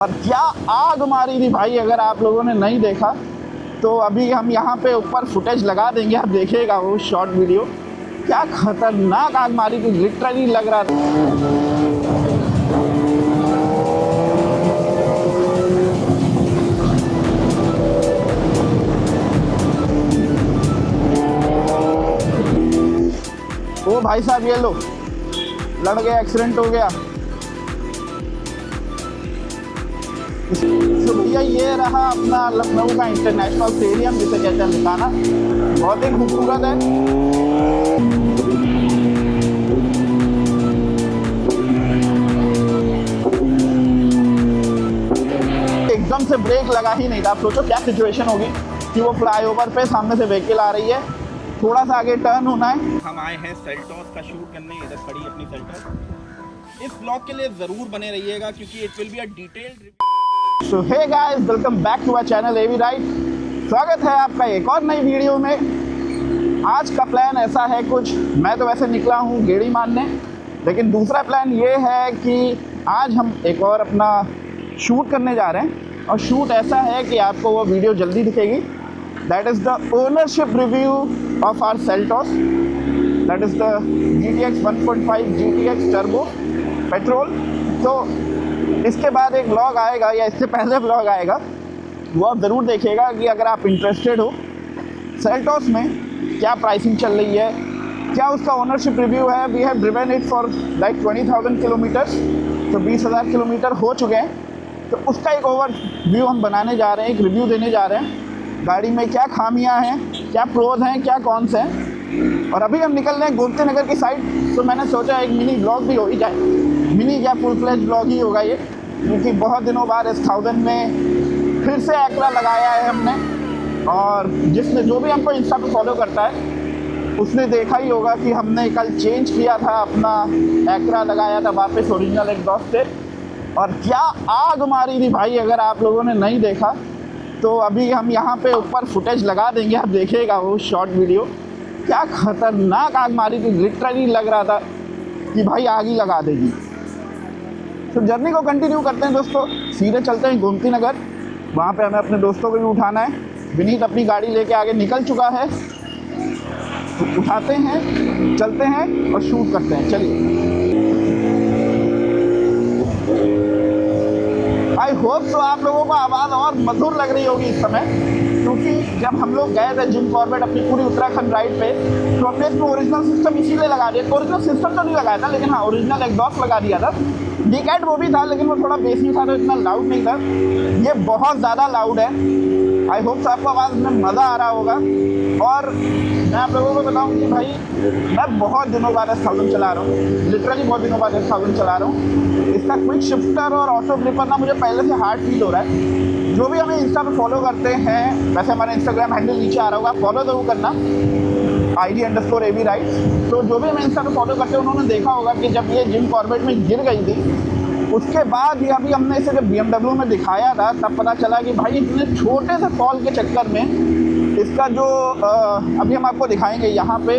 और क्या आग मारी थी भाई, अगर आप लोगों ने नहीं देखा तो अभी हम यहाँ पे ऊपर फुटेज लगा देंगे, आप देखिएगा वो शॉर्ट वीडियो। क्या खतरनाक आग मारी थी, लिटरली लग रहा था। ओ भाई साहब ये लो, लड़ गया, एक्सीडेंट हो गया। तो भैया ये रहा अपना लखनऊ का इंटरनेशनल स्टेडियम, जिसे कहते हैं लिकाना। बहुत ही खूबसूरत है। एकदम से ब्रेक लगा ही नहीं था। आप सोचो क्या सिचुएशन होगी कि वो फ्लाईओवर पे सामने से व्हीकल आ रही है, थोड़ा सा आगे टर्न होना है। हम आए हैं सेल्टॉस का शूट करने, इधर खड़ी अपनी सेल्टॉस। इस ब्लॉग के लिए ज़रूर बने रहिएगा क्योंकि it will be a detailed review. So hey guys, welcome back to our channel EV ride. स्वागत है आपका एक और नई वीडियो में। आज का प्लान ऐसा है कुछ, मैं तो वैसे निकला हूँ गेड़ी मारने, लेकिन दूसरा प्लान ये है कि आज हम एक और अपना शूट करने जा रहे हैं। और शूट ऐसा है कि आपको वो वीडियो जल्दी दिखेगी। That is the ownership review of our Seltos, that is the GTX 1.5 GTX turbo petrol. तो इसके बाद एक व्लॉग आएगा, या इससे पहले व्लॉग आएगा, वो आप ज़रूर देखिएगा कि अगर आप इंटरेस्टेड हो सेल्टॉस में क्या प्राइसिंग चल रही है, क्या उसका ओनरशिप रिव्यू है। We have driven it for like 20,000 kilometres, तो 20,000 किलोमीटर हो चुके हैं। तो उसका एक ओवर व्यू हम बनाने जा रहे हैं, एक रिव्यू देने जा रहे हैं। गाड़ी में क्या खामियां हैं, क्या प्रोज हैं, क्या कॉन्स हैं। और अभी हम निकल रहे हैं गोमती नगर की साइड। तो मैंने सोचा एक मिनी ब्लॉग भी हो ही जाए, मिनी या फुल फ्लेज ब्लॉग ही होगा ये, क्योंकि बहुत दिनों बाद इस 1000 में फिर से एक्रा लगाया है हमने। और जिसने जो भी हमको इंस्टा पे फॉलो करता है उसने देखा ही होगा कि हमने कल चेंज किया था, अपना एक्रा लगाया था वापस ओरिजिनल एग्जॉस्ट से। और क्या आग मारी थी भाई, अगर आप लोगों ने नहीं देखा तो अभी हम यहाँ पे ऊपर फुटेज लगा देंगे, आप देखिएगा वो शॉर्ट वीडियो। क्या खतरनाक आग मारी थी, लिटरली लग रहा था कि भाई आग ही लगा देगी। तो जर्नी को कंटिन्यू करते हैं दोस्तों, सीधे चलते हैं गोमती नगर। वहाँ पे हमें अपने दोस्तों को भी उठाना है। विनीत अपनी गाड़ी लेके आगे निकल चुका है, तो उठाते हैं, चलते हैं और शूट करते हैं। चलिए, आई होप तो आप लोगों को आवाज़ और मधुर लग रही होगी इस समय, क्योंकि जब हम लोग गए थे जिम कॉर्बेट अपनी पूरी उत्तराखंड राइड पे, तो हमने इसमें ओरिजिनल सिस्टम इसीलिए लगा दिया। ओरिजिनल सिस्टम तो नहीं लगाया था, लेकिन हाँ ओरिजिनल एग्जॉस्ट लगा दिया था। डीकैट वो भी था, लेकिन वो थोड़ा बेसिक था तो इतना लाउड नहीं था। ये बहुत ज़्यादा लाउड है। आई होप आपको आवाज़ में मज़ा आ रहा होगा। और मैं आप लोगों को बताऊं कि भाई मैं बहुत दिनों बाद S1000 चला रहा हूँ, लिटरली बहुत दिनों बाद S1000 चला रहा हूँ। इसका क्विक शिफ्टर और ऑटो ग्रिपर ना मुझे पहले से हार्ड फील हो रहा है। जो भी हमें इंस्टा पे फॉलो करते हैं, वैसे हमारा इंस्टाग्राम हैंडल नीचे आ रहा होगा, फॉलो ज़रूर करना, ID_AV राइड। तो जो भी हमें इंस्टा पे फॉलो करते हैं उन्होंने देखा होगा कि जब ये जिम कॉर्बेट में गिर गई थी, उसके बाद ये अभी हमने इसे जब BMW में दिखाया था, तब पता चला कि भाई इतने छोटे से फॉल के चक्कर में इसका जो अभी हम आपको दिखाएंगे यहाँ पे,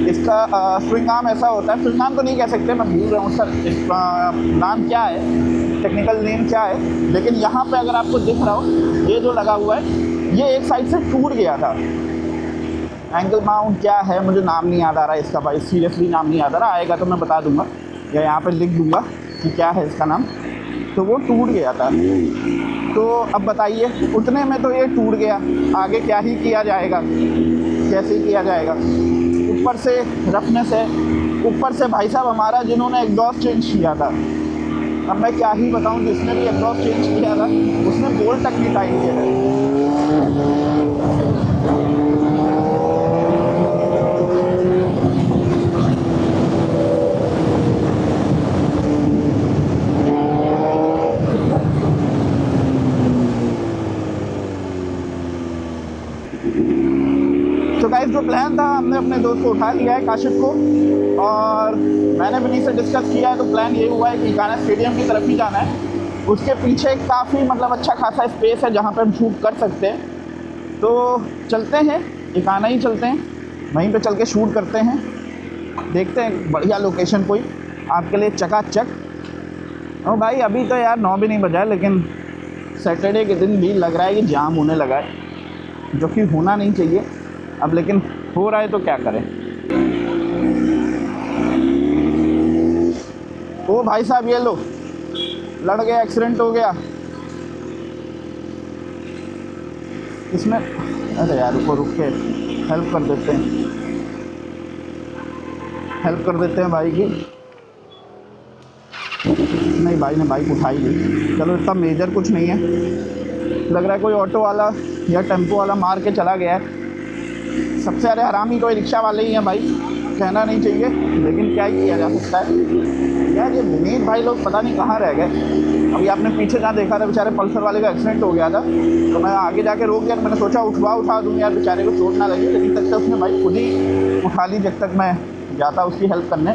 इसका स्विंग आर्म ऐसा होता है। स्विंग आर्म तो नहीं कह सकते, मैं भूल रहा हूँ सर नाम क्या है, टेक्निकल नेम क्या है, लेकिन यहाँ पे अगर आपको दिख रहा हो ये जो लगा हुआ है, ये एक साइड से टूट गया था। एंगल माउंट क्या है मुझे नाम नहीं याद आ रहा है इसका, भाई सीरियसली नाम नहीं याद आ रहा, आएगा तो मैं बता दूंगा या यहाँ पे लिख दूंगा कि क्या है इसका नाम। तो वो टूट गया था। तो अब बताइए, उतने में तो ये टूट गया, आगे क्या ही किया जाएगा, कैसे किया जाएगा। ऊपर से रफनेस है, ऊपर से भाई साहब हमारा जिन्होंने एग्जॉस्ट चेंज किया था, अब मैं क्या ही बताऊं, जिसने भी एग्जॉस्ट चेंज किया था उसने बोल्ट तक नहीं टाइट किया है। तो गाइस जो प्लान था, हमने अपने दोस्त को उठा लिया है, काशिफ को, और मैंने विनीत से डिस्कस किया है। तो प्लान ये हुआ है कि इकाना स्टेडियम की तरफ ही जाना है। उसके पीछे काफ़ी मतलब अच्छा खासा स्पेस है जहाँ पे हम शूट कर सकते हैं। तो चलते हैं, इकाना ही चलते हैं, वहीं पे चल के शूट करते हैं। देखते हैं बढ़िया लोकेशन कोई आपके लिए चकाचक। ओ भाई अभी तो यार 9 भी नहीं बजा है, लेकिन सैटरडे के दिन भी लग रहा है कि जाम होने लगा है, जो कि होना नहीं चाहिए अब, लेकिन हो रहा है तो क्या करें। ओ भाई साहब ये लो, लड़ गया, एक्सीडेंट हो गया इसमें। अरे यार रुक के हेल्प कर देते हैं, हेल्प कर देते हैं भाई की। नहीं भाई ने बाइक उठाई ली, चलो इतना मेजर कुछ नहीं है। लग रहा है कोई ऑटो वाला या टेम्पो वाला मार के चला गया है। सबसे ज़्यादा हरामी कोई रिक्शा वाले ही हैं भाई, कहना नहीं चाहिए लेकिन क्या ही किया जा सकता है। यार ये विनीत भाई लोग पता नहीं कहाँ रह गए। अभी आपने पीछे जहाँ देखा था बेचारे पल्सर वाले का एक्सीडेंट हो गया था, तो मैं आगे जाके रोक गया। मैंने सोचा उठा दूँ यार, बेचारे को चोट ना लगे, लेकिन तक से उसने बाइक खुद ही उठा ली जब तक मैं जाता उसकी हेल्प करने।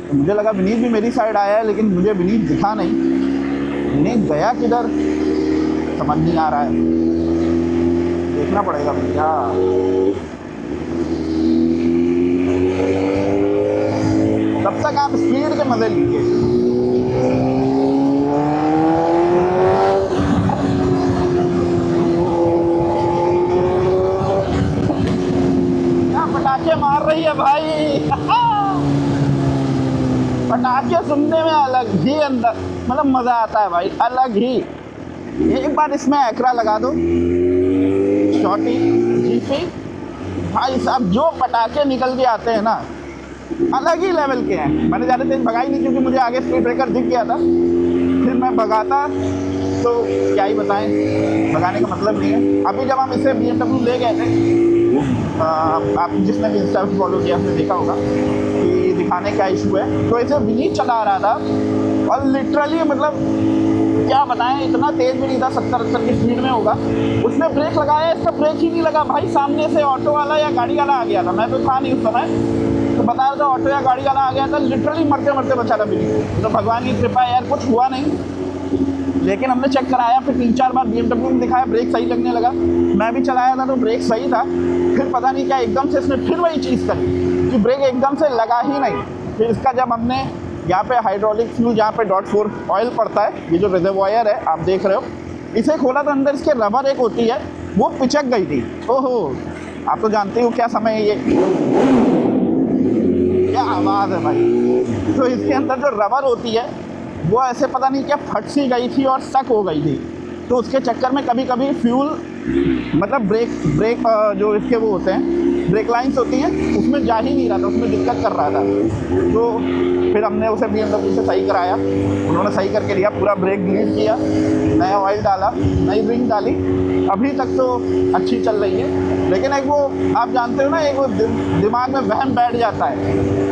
तो मुझे लगा विनीत भी मेरी साइड आया है, लेकिन मुझे विनीत दिखा नहीं। विनीत गया किधर समझ नहीं आ रहा है, देखना पड़ेगा भैया। तब तक आप स्पीड के मजे लीजिए। क्या पटाखे मार रही है भाई पटाखे सुनने में अलग ही अंदर मतलब मजा आता है भाई, अलग ही। एक बार इसमें एकरा लगा दो, शॉटी जीपी, भाई साहब जो पटाखे निकल के आते हैं ना, अलग ही लेवल के हैं। मैंने ज़्यादा तेज भगाई नहीं क्योंकि मुझे आगे स्पीड ब्रेकर दिख गया था, फिर मैं भगाता तो क्या ही बताएं, भगाने का मतलब नहीं है। अभी जब हम इसे BMW ले गए थे, आप जिसने भी इंस्टा पर फॉलो किया उसने देखा होगा कि दिखाने का इशू है, तो इसे विनीत चला रहा था और लिटरली मतलब क्या बताएं, इतना तेज भी नहीं था, 70-80 की स्पीड में होगा। उसने ब्रेक लगाया, इसका ब्रेक ही नहीं लगा भाई। सामने से ऑटो वाला या गाड़ी वाला आ गया था, मैं तो था नहीं उस समय, तो बता रहा था ऑटो या गाड़ी वाला आ गया था, लिटरली मरते मरते बचा था विनीत। तो भगवान की कृपा यार, कुछ हुआ नहीं। लेकिन हमने चेक कराया, फिर 3-4 बार BMW में दिखाया, ब्रेक सही लगने लगा। मैं भी चलाया था तो ब्रेक सही था, फिर पता नहीं क्या एकदम से इसने फिर वही चीज़ करी कि ब्रेक एकदम से लगा ही नहीं। फिर इसका जब हमने यहाँ पे हाइड्रोलिक फ्लू जहाँ पे .4 ऑयल पड़ता है, ये जो रिजर्वॉयर है आप देख रहे हो, इसे खोला तो अंदर इसके रबर एक होती है, वो पिचक गई थी। ओहो, आप तो जानते हो क्या समय है ये, क्या आवाज़ है भाई। तो इसके अंदर जो रबर होती है वो ऐसे पता नहीं क्या फट सी गई थी और सक हो गई थी, तो उसके चक्कर में कभी कभी फ्यूल मतलब ब्रेक जो इसके वो होते हैं, ब्रेक लाइंस होती हैं, उसमें जा ही नहीं रहा था, उसमें दिक्कत कर रहा था। तो फिर हमने उसे BMW से सही कराया, उन्होंने सही करके दिया, पूरा ब्रेक डिलीट किया, नया ऑयल डाला, नई रिंग डाली, अभी तक तो अच्छी चल रही है। लेकिन एक वो आप जानते हो ना, एक वो दिमाग में वहम बैठ जाता है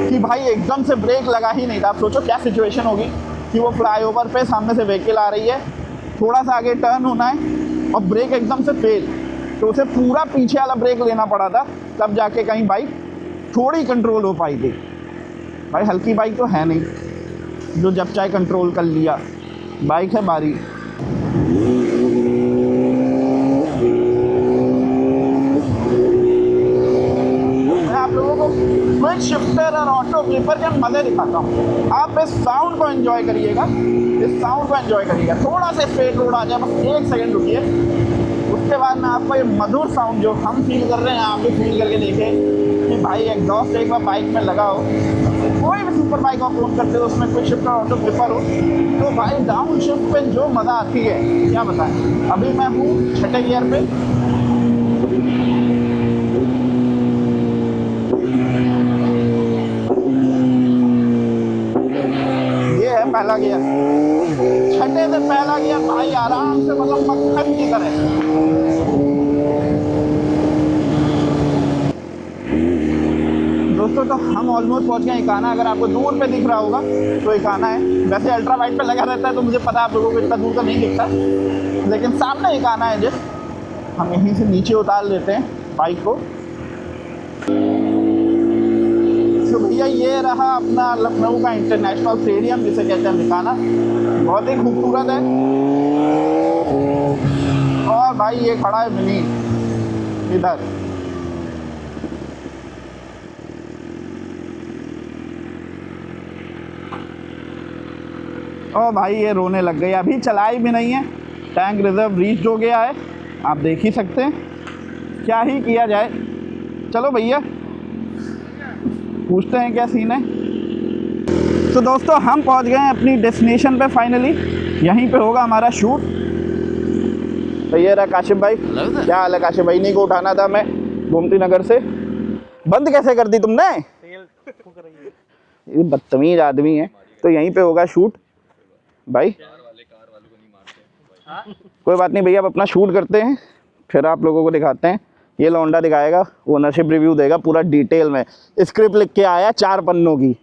कि भाई एकदम से ब्रेक लगा ही नहीं था। आप सोचो क्या सिचुएशन होगी कि वो फ्लाईओवर पे सामने से व्हीकल आ रही है, थोड़ा सा आगे टर्न होना है और ब्रेक एकदम से फेल, तो उसे पूरा पीछे वाला ब्रेक लेना पड़ा था, तब जाके कहीं बाइक थोड़ी कंट्रोल हो पाई थी। भाई हल्की बाइक तो है नहीं जो जब चाहे कंट्रोल कर लिया, बाइक है भारी। मैं आप लोगों को क्विक शिफ्टर और ऑटो फ्लिपर के मज़े दिखाता हूँ, आप इस साउंड को एंजॉय करिएगा, इस साउंड को एंजॉय करिएगा। थोड़ा सा स्ट्रेट रोड आ जाए, बस 1 सेकंड रुकिए, उसके बाद मैं आपको ये मधुर साउंड जो हम फील कर रहे हैं आप भी फील करके देखें कि भाई एग्जॉस्ट एक बार बाइक में लगा हो, कोई भी सुपर बाइक आप ओन करते हो उसमें क्विक शिफ्टर ऑटो फ्लिपर हो, तो भाई डाउन शिफ्ट पे जो मज़ा आती है क्या बताएं। अभी मैं हूँ 6ठे गियर पे, ये है पहला गियर, 6ठे से पहला गियर भाई आराम से मतलब मक्खन की तरह। दोस्तों तो हम ऑलमोस्ट पहुंच गए इकाना। अगर आपको दूर पे दिख रहा होगा तो इकाना है, वैसे अल्ट्रा वाइड पे लगा रहता है तो मुझे पता है आप लोगों को इतना दूर तो नहीं दिखता, लेकिन सामने इकाना है। जिस हम यहीं से नीचे उतार लेते हैं बाइक को। तो भैया ये रहा अपना लखनऊ का इंटरनेशनल स्टेडियम जिसे कहते हैं इकाना, बहुत ही खूबसूरत है। और भाई ये खड़ा है विनीत इधर, ओ भाई ये रोने लग गई, अभी चलाई भी नहीं है। टैंक रिजर्व रीच हो गया है, आप देख ही सकते हैं। क्या ही किया जाए। चलो भैया पूछते हैं क्या सीन है। तो दोस्तों हम पहुंच गए हैं अपनी डेस्टिनेशन पे फाइनली। यहीं पे होगा हमारा शूट। तो ये रहा काशिफ भाई। क्या हाल है काशिफ भाई? इन्हीं को उठाना था मैं गोमती नगर से। बंद कैसे कर दी तुमने? ये बदतमीज आदमी है। तो यहीं पे होगा शूट भाई। कोई बात नहीं भैया, अब अपना शूट करते हैं, फिर आप लोगों को दिखाते हैं। ये लौंडा दिखाएगा, ओनरशिप रिव्यू देगा पूरा डिटेल में। स्क्रिप्ट लिख के आया 4 पन्नों की,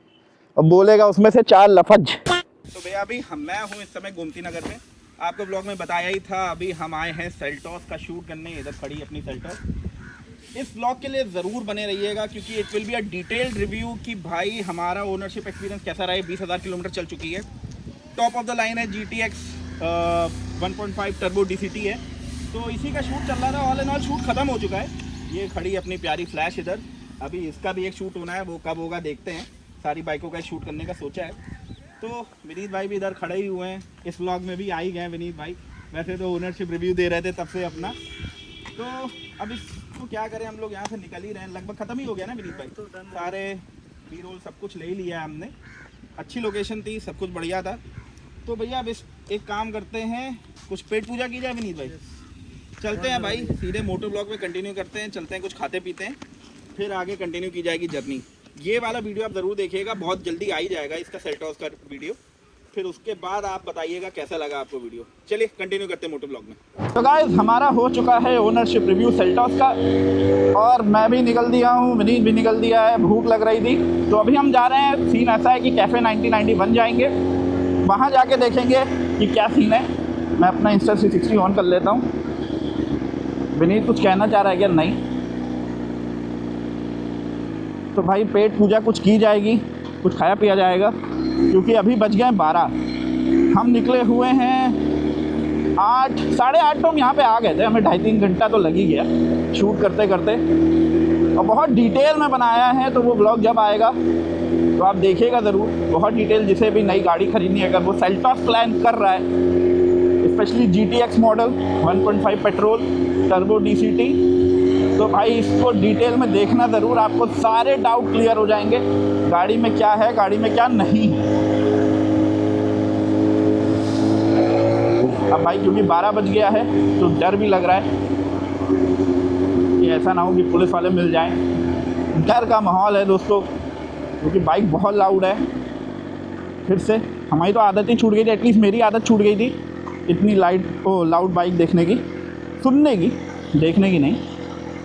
और बोलेगा उसमें से 4 लफ्ज। तो भैया अभी मैं हूँ इस समय गोमती नगर में। आपको ब्लॉग में बताया ही था, अभी हम आए हैं सेल्टॉस का शूट करने। इधर खड़ी अपनी सेल्टॉस। इस ब्लॉग के लिए ज़रूर बने रहिएगा, क्योंकि it will be a detailed review कि भाई हमारा ओनरशिप एक्सपीरियंस कैसा रहा है। 20,000 किलोमीटर चल चुकी है। टॉप ऑफ द लाइन है GTX 1.5 टर्बो DCT है। तो इसी का शूट चल रहा था। ऑल एंड ऑल शूट ख़त्म हो चुका है। ये खड़ी अपनी प्यारी फ्लैश इधर। अभी इसका भी एक शूट होना है, वो कब होगा देखते हैं। सारी बाइकों का शूट करने का सोचा है। तो विनीत भाई भी इधर खड़े ही हुए हैं। इस व्लॉग में भी आ ही गए विनीत भाई। वैसे तो ओनरशिप रिव्यू दे रहे थे तब से अपना। तो अब इसको क्या करें, हम लोग यहाँ से निकल ही रहे हैं। लगभग ख़त्म ही हो गया ना विनीत भाई? सारे बी रोल सब कुछ ले ही लिया है हमने। अच्छी लोकेशन थी, सब कुछ बढ़िया था। तो भैया अब एक काम करते हैं, कुछ पेट पूजा की जाए विनीत भाई। चलते हैं भाई, सीधे मोटो ब्लॉग में कंटिन्यू करते हैं। चलते हैं, कुछ खाते पीते हैं, फिर आगे कंटिन्यू की जाएगी जर्नी। ये वाला वीडियो आप ज़रूर देखिएगा, बहुत जल्दी आ ही जाएगा इसका सेल्टॉस का वीडियो। फिर उसके बाद आप बताइएगा कैसा लगा आपको वीडियो। चलिए कंटिन्यू करते हैं मोटो ब्लॉग में। तो गाइस हमारा हो चुका है ओनरशिप रिव्यू सेल्टॉस का, और मैं भी निकल दिया हूँ, विनीत भी निकल दिया है। भूख लग रही थी, तो अभी हम जा रहे हैं। सीन ऐसा है कि कैफ़े 1991 जाएंगे, वहाँ जाके देखेंगे कि क्या सीन है। मैं अपना Insta360 ऑन कर लेता हूँ। विनीत कुछ कहना चाह रहा है क्या? नहीं। तो भाई पेट पूजा कुछ की जाएगी, कुछ खाया पिया जाएगा, क्योंकि अभी बज गए 12। हम निकले हुए हैं 8, साढ़े 8 तो हम यहाँ पे आ गए थे। हमें 2.5-3 घंटा तो लग ही गया शूट करते करते, और बहुत डिटेल में बनाया है। तो वो ब्लॉग जब आएगा तो आप देखिएगा ज़रूर, बहुत डिटेल। जिसे भी नई गाड़ी खरीदनी है, अगर वो सेल्टॉस प्लान कर रहा है, specially GTX model 1.5 petrol turbo DCT, तो भाई इसको डिटेल में देखना ज़रूर। आपको सारे डाउट क्लियर हो जाएंगे, गाड़ी में क्या है, गाड़ी में क्या नहीं है। अब भाई क्योंकि 12 बज गया है तो डर भी लग रहा है कि ऐसा ना हो कि पुलिस वाले मिल जाएं। डर का माहौल है दोस्तों, क्योंकि बाइक बहुत लाउड है। फिर से हमारी तो आदत ही छूट गई थी, एटलीस्ट मेरी आदत छूट गई थी इतनी लाउड बाइक देखने की, सुनने की, देखने की नहीं,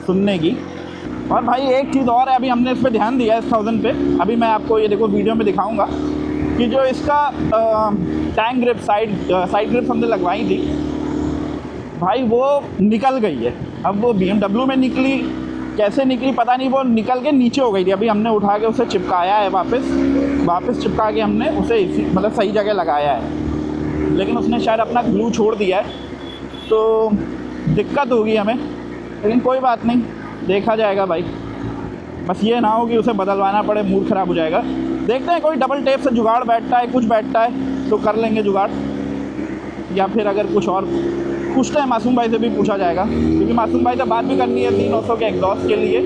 सुनने की। और भाई एक चीज़ और है, अभी हमने इस पर ध्यान दिया है, इस 1000 पे। अभी मैं आपको ये देखो वीडियो में दिखाऊंगा कि जो इसका टैंक ग्रिप साइड ग्रिप हमने लगवाई थी भाई, वो निकल गई है। अब वो BMW में निकली, कैसे निकली पता नहीं, वो निकल के नीचे हो गई थी। अभी हमने उठा के उसे चिपकाया है, वापस चिपका के हमने उसे इसी मतलब सही जगह लगाया है। लेकिन उसने शायद अपना ग्लू छोड़ दिया है, तो दिक्कत होगी हमें। लेकिन कोई बात नहीं, देखा जाएगा भाई। बस ये ना हो कि उसे बदलवाना पड़े, मूड ख़राब हो जाएगा। देखते हैं कोई डबल टेप से जुगाड़ बैठता है, कुछ बैठता है तो कर लेंगे जुगाड़, या फिर अगर कुछ और पूछते हैं, मासूम भाई से भी पूछा जाएगा, क्योंकि मासूम भाई से बात भी करनी है 300 के एग्जॉस्ट के लिए।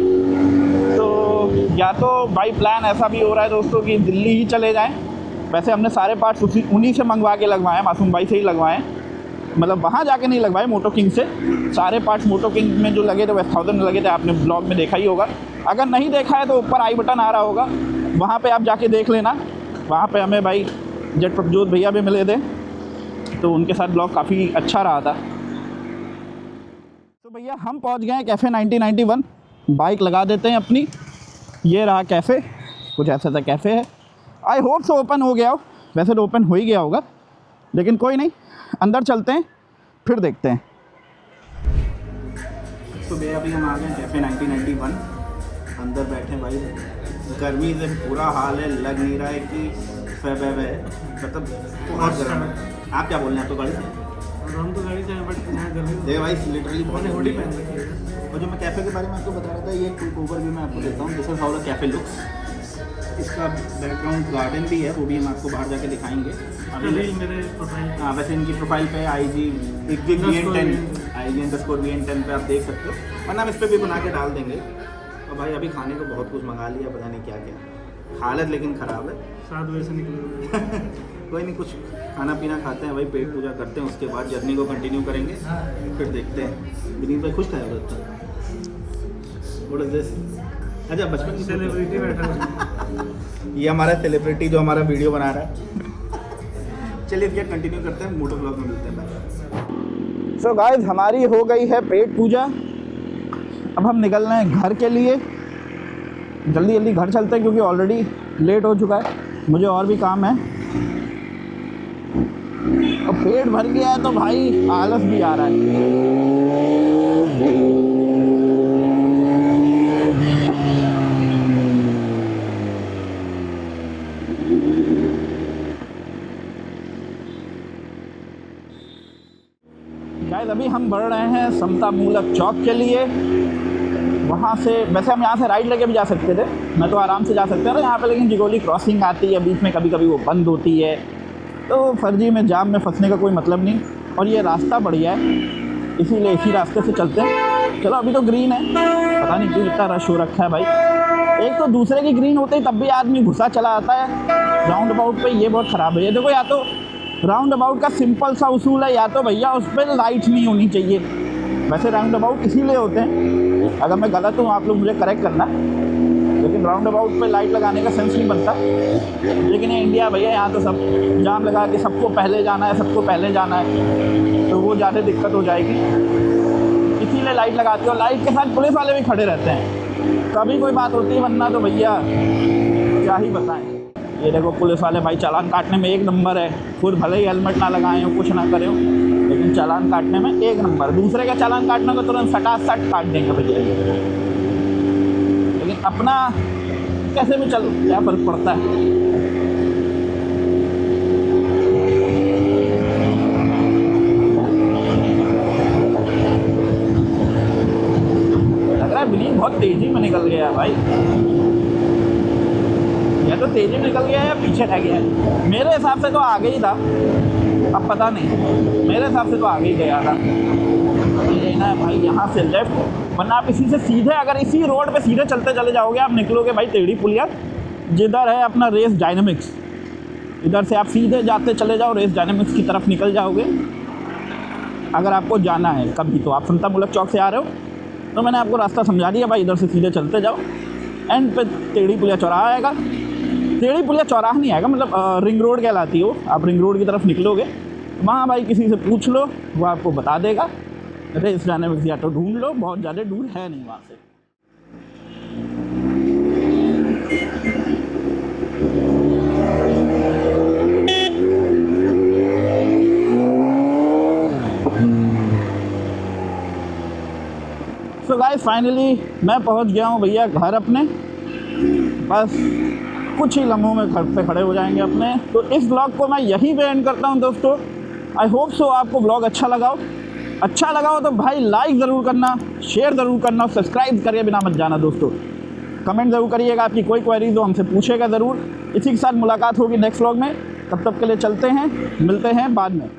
तो या तो भाई प्लान ऐसा भी हो रहा है दोस्तों कि दिल्ली ही चले जाएँ। वैसे हमने सारे पार्ट्स उन्हीं से मंगवा के लगवाए, मासूम भाई से ही लगवाएँ, मतलब वहाँ जाके नहीं लगवाए, मोटो किंग से। सारे पार्ट्स मोटो किंग में जो लगे थे वो 1000 में लगे थे, आपने ब्लॉग में देखा ही होगा। अगर नहीं देखा है तो ऊपर आई बटन आ रहा होगा, वहाँ पे आप जाके देख लेना। वहाँ पे हमें भाई जेट प्रभजोत भैया भी मिले थे, तो उनके साथ ब्लॉग काफ़ी अच्छा रहा था। तो भैया हम पहुँच गए हैं कैफ़े 1991। बाइक लगा देते हैं अपनी। ये रहा कैफ़े, कुछ ऐसा था कैफ़े है। आई होप सो ओपन हो गया हो, वैसे तो ओपन हो ही गया होगा, लेकिन कोई नहीं, अंदर चलते हैं फिर देखते हैं। तो भैया अभी हम आ गए कैफ़े 1991, अंदर बैठे भाई। गर्मी से बुरा हाल है, लग नहीं रहा है कि मतलब बहुत गर्म है। आप क्या बोल रहे हैं? आप तो गाड़ी से? हम तो गाड़ी से हैं, बट यहाँ गर्मी देखिए भाई लिटरली बहुत हुडी पहन रखी है। और जो मैं कैफ़े के बारे में आपको बता रहा था, ये एक ओवरव्यू मैं आपको देता हूँ। This is how the cafe looks. इसका बैकग्राउंड गार्डन भी है, वो भी हम आपको बाहर जाके दिखाएंगे। अभी मेरे प्रोफाइल हाँ, वैसे इनकी प्रोफाइल पे IG_VN10 IG_VN10 पे आप देख सकते हो, वरना हम इस पर भी बना के डाल देंगे। और भाई अभी खाने को बहुत कुछ मंगा लिया, पता नहीं क्या क्या, हालत लेकिन ख़राब है। 7 बजे से निकले। कोई नहीं, कुछ खाना पीना खाते हैं भाई, पेट पूजा करते हैं, उसके बाद जर्नी को कंटिन्यू करेंगे, फिर देखते हैं। विनीत भाई खुश था अच्छा बचपन की सेलिब्रिटी बैठा है। ये हमारा सेलिब्रिटी जो हमारा वीडियो बना रहा है। चलिए इसके कंटिन्यू करते हैं, मोटो ब्लॉग में मिलते हैं। सो गाइस, हमारी हो गई है पेट पूजा। अब हम निकल रहे हैं घर के लिए। जल्दी जल्दी घर चलते हैं क्योंकि ऑलरेडी लेट हो चुका है, मुझे और भी काम है। और पेट भर गया है तो भाई आलस भी आ रहा है। गाइस, अभी हम बढ़ रहे हैं समता मूलक चौक के लिए। वहाँ से वैसे हम यहाँ से राइट लेके भी जा सकते थे, मैं तो आराम से जा सकते थे यहाँ पे, लेकिन जिगोली क्रॉसिंग आती है बीच में, कभी कभी वो बंद होती है, तो फर्जी में जाम में फंसने का कोई मतलब नहीं। और ये रास्ता बढ़िया है, इसीलिए इसी रास्ते से चलते हैं। चलो अभी तो ग्रीन है, पता नहीं क्यों इतना रश हो रखा है भाई। एक तो दूसरे की ग्रीन होते ही तब भी आदमी घुसा चला आता है राउंड अबाउट पे, ये बहुत ख़राब है। ये देखो, या तो राउंड अबाउट का सिंपल सा उसूल है, या तो भैया उस पर लाइट नहीं होनी चाहिए। वैसे राउंड अबाउट इसीलिए होते हैं, अगर मैं गलत हूँ आप लोग मुझे करेक्ट करना, लेकिन राउंड अबाउट पे लाइट लगाने का सेंस नहीं बनता। लेकिन ये इंडिया भैया, यहाँ तो सब जाम लगा के सबको पहले जाना है, सबको पहले जाना है, तो वो ज़्यादा दिक्कत हो जाएगी, इसीलिए लाइट लगाते हो। लाइट के साथ पुलिस वाले भी खड़े रहते हैं, कभी कोई बात होती है, वरना तो भैया क्या ही बताएं। ये देखो पुलिस वाले भाई चालान काटने में एक नंबर है, खुद भले ही हेलमेट ना लगाए हो, कुछ ना करे हो, लेकिन चालान काटने में एक नंबर। दूसरे का चालान काटने को तुरंत सटासट काट देंगे भैया, लेकिन अपना कैसे भी चलो, क्या फ़र्क पड़ता है। लग रहा है विनीत बहुत तेज़ी में निकल गया भाई, या तो तेज़ी में निकल गया है या पीछे रह गया है। मेरे हिसाब से तो आगे ही था, अब पता नहीं, मेरे हिसाब से तो आगे ही गया था। लेना है भाई यहाँ से लेफ्ट, वरना आप इसी से सीधे, अगर इसी रोड पे सीधे चलते चले जाओगे, आप निकलोगे भाई टेढ़ी पुलिया, जिधर है अपना रेस डायनेमिक्स, इधर से आप सीधे जाते चले जाओ, रेस डायनेमिक्स की तरफ निकल जाओगे। अगर आपको जाना है कभी, तो आप समता मूलक चौक से आ रहे हो तो मैंने आपको रास्ता समझा दिया भाई, इधर से सीधे चलते जाओ, एंड पे टेढ़ी पुलिया चौराहा आएगा। टेढ़ी पुलिया चौराहा नहीं आएगा, मतलब रिंग रोड कहलाती हो, आप रिंग रोड की तरफ निकलोगे, वहाँ भाई किसी से पूछ लो, वो आपको बता देगा। रेस डायनेमिक्स या तो ढूंढ लो, बहुत ज़्यादा दूर है नहीं वहाँ से। सो गाइस, फाइनली मैं पहुँच गया हूँ भैया घर अपने, बस कुछ ही लम्हों में घर पे खड़े हो जाएंगे अपने। तो इस ब्लॉग को मैं यहीं पे एंड करता हूँ दोस्तों। आई होप सो आपको ब्लॉग अच्छा लगा हो तो भाई लाइक ज़रूर करना, शेयर ज़रूर करना, सब्सक्राइब करके बिना मत जाना दोस्तों। कमेंट ज़रूर करिएगा, आपकी कोई क्वेरीज हो हमसे पूछेगा ज़रूर। इसी के साथ मुलाकात होगी नेक्स्ट ब्लॉग में, तब तक के लिए चलते हैं, मिलते हैं बाद में।